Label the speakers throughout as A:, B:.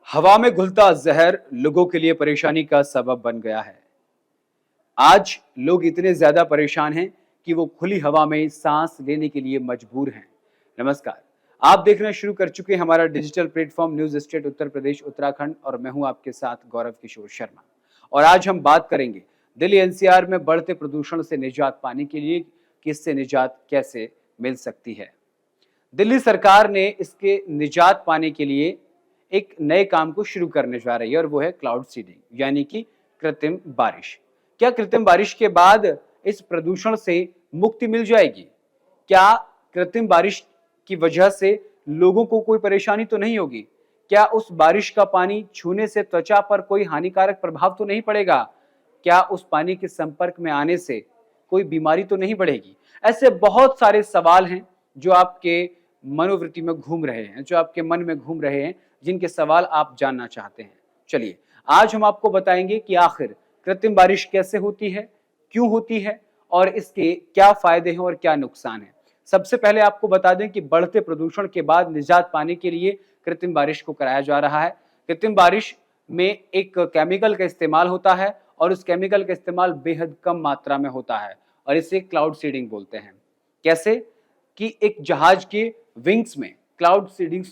A: हवा में घुलता जहर लोगों के लिए परेशानी का सबब बन गया है। आज लोग इतने ज्यादा परेशान हैं कि वो खुली हवा में सांस लेने के लिए मजबूर हैं। नमस्कार, आप देखना शुरू कर चुके हैं हमारा digital platform news state Uttar Pradesh Uttarakhand और मैं हूं आपके साथ गौरव किशोर शर्मा। और आज हम बात करेंगे दिल्ली एनसीआर में बढ़ते प्रदूषण से निजात पाने के लिए कि इससे निजात कैसे मिल सकती है। दिल्ली सरकार ने इसके निजात पाने के लिए एक नए काम को शुरू करने जा रही है और वो है क्लाउड सीडिंग यानी कि कृत्रिम बारिश। क्या कृत्रिम बारिश के बाद इस प्रदूषण से मुक्ति मिल जाएगी? क्या कृत्रिम बारिश की वजह से लोगों को कोई परेशानी तो नहीं होगी? क्या उस बारिश का पानी छूने से त्वचा पर कोई हानिकारक प्रभाव तो नहीं पड़ेगा? क्या उस पानी के संपर्क में आने से कोई बीमारी तो नहीं बढ़ेगी? ऐसे बहुत सारे सवाल हैं जो आपके मनोवृत्ति में घूम रहे हैं, जो आपके मन में घूम रहे हैं, जिनके सवाल आप जानना चाहते हैं। चलिए, आज हम आपको बताएंगे कि आखिर कृत्रिम बारिश कैसे होती है, क्यों होती है और इसके क्या फायदे हैं और क्या नुकसान है। सबसे पहले आपको बता दें कि बढ़ते प्रदूषण के बाद निजात पाने के लिए कृत्रिम बारिश को कराया जा रहा है। कृत्रिम बारिश में एक केमिकल का इस्तेमाल होता है और उस केमिकल का इस्तेमाल बेहद कम मात्रा में होता है और इसे क्लाउड सीडिंग बोलते हैं। कैसे? कि एक जहाज के विंग्स में क्लाउड सीडिंग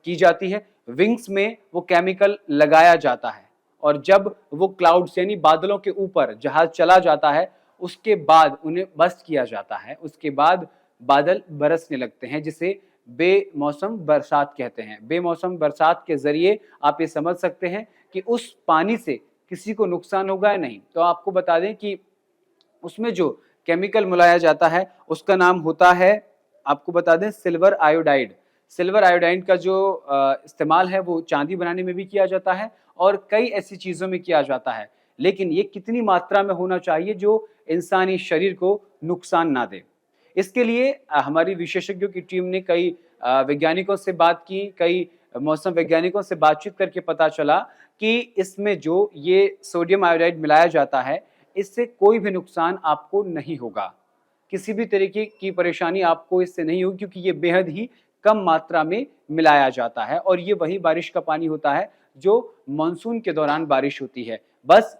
A: की जाती है। विंग्स में वो केमिकल लगाया जाता है और जब वो क्लाउड्स यानी बादलों के ऊपर जहाज चला जाता है, उसके बाद उन्हें बस्ट किया जाता है। उसके बाद बादल बरसने लगते हैं, जिसे बेमौसम बरसात कहते हैं। बेमौसम बरसात के जरिए आप ये समझ सकते हैं कि उस पानी से किसी को नुकसान होगा या नहीं। तो आपको बता दें कि उसमें जो केमिकल मिलाया जाता है उसका नाम होता है, आपको बता दें, सिल्वर आयोडाइड। सिल्वर आयोडाइड का जो इस्तेमाल है वो चांदी बनाने में भी किया जाता है और कई ऐसी चीज़ों में किया जाता है। लेकिन ये कितनी मात्रा में होना चाहिए जो इंसानी शरीर को नुकसान ना दे। इसके लिए हमारी विशेषज्ञों की टीम ने कई वैज्ञानिकों से बात की, कई मौसम वैज्ञानिकों से बातचीत करके पता चला कि इसमें जो ये सोडियम आयोडाइड मिलाया जाता है, इससे कोई भी नुकसान आपको नहीं होगा। किसी भी तरीके की परेशानी आपको इससे नहीं होगी क्योंकि ये बेहद ही कम मात्रा में मिलाया जाता है और ये वही बारिश का पानी होता है जो मानसून के दौरान बारिश होती है। बस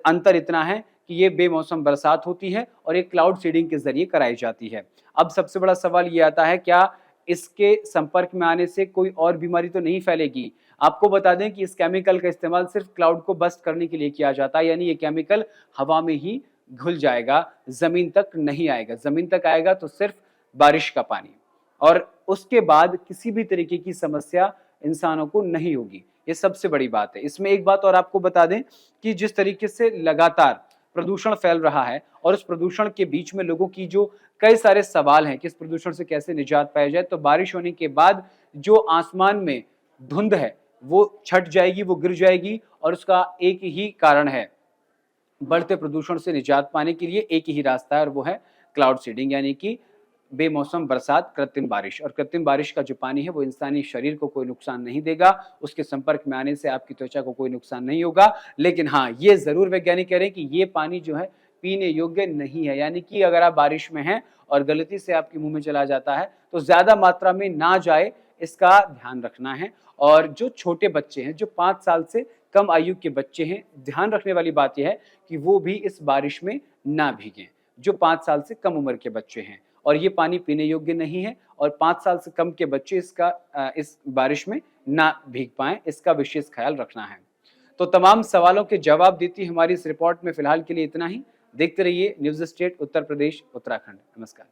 A: अंतर इतना है कि ये बेमौसम बरसात होती है और ये क्लाउड सीडिंग के जरिए कराई जाती है। अब सबसे बड़ा सवाल ये आता है, क्या इसके संपर्क में आने से कोई और बीमारी तो नहीं फैलेगी? आपको बता दें कि इस केमिकल का इस्तेमाल सिर्फ क्लाउड को बस्ट करने के लिए किया जाता है, यानी ये केमिकल हवा में ही घुल जाएगा, जमीन तक नहीं आएगा। जमीन तक आएगा तो सिर्फ बारिश का पानी, और उसके बाद किसी भी तरीके की समस्या इंसानों को नहीं होगी। ये सबसे बड़ी बात है। इसमें एक बात और आपको बता दें कि जिस तरीके से लगातार प्रदूषण फैल रहा है और उस प्रदूषण के बीच में लोगों की जो कई सारे सवाल हैं कि इस प्रदूषण से कैसे निजात पाया जाए, तो बारिश होने के बाद जो आसमान में धुंध है वो छट जाएगी, वो गिर जाएगी और उसका एक ही कारण है, बढ़ते प्रदूषण से निजात पाने के लिए एक ही रास्ता है और वो है क्लाउड सीडिंग यानी कि बेमौसम बरसात, कृत्रिम बारिश। और कृत्रिम बारिश का जो पानी है वो इंसानी शरीर को कोई नुकसान नहीं देगा, उसके संपर्क में आने से आपकी त्वचा को कोई नुकसान नहीं होगा। लेकिन हाँ, ये जरूर वैज्ञानिक कह रहे हैं कि ये पानी जो है पीने योग्य नहीं है, यानी कि अगर आप बारिश में हैं और गलती से आपके मुंह में चला जाता है तो ज्यादा मात्रा में ना जाए, इसका ध्यान रखना है। और जो छोटे बच्चे हैं, जो 5 साल से कम आयु के बच्चे हैं, ध्यान रखने वाली बात यह है कि वो भी इस बारिश में ना भीगें, जो 5 साल से कम उम्र के बच्चे हैं। और ये पानी पीने योग्य नहीं है और 5 साल से कम के बच्चे इस बारिश में ना भीग पाएं, इसका विशेष ख्याल रखना है। तो तमाम सवालों के जवाब देती हमारी इस रिपोर्ट में फिलहाल के लिए इतना ही। देखते रहिए न्यूज स्टेट उत्तर प्रदेश उत्तराखंड। नमस्कार।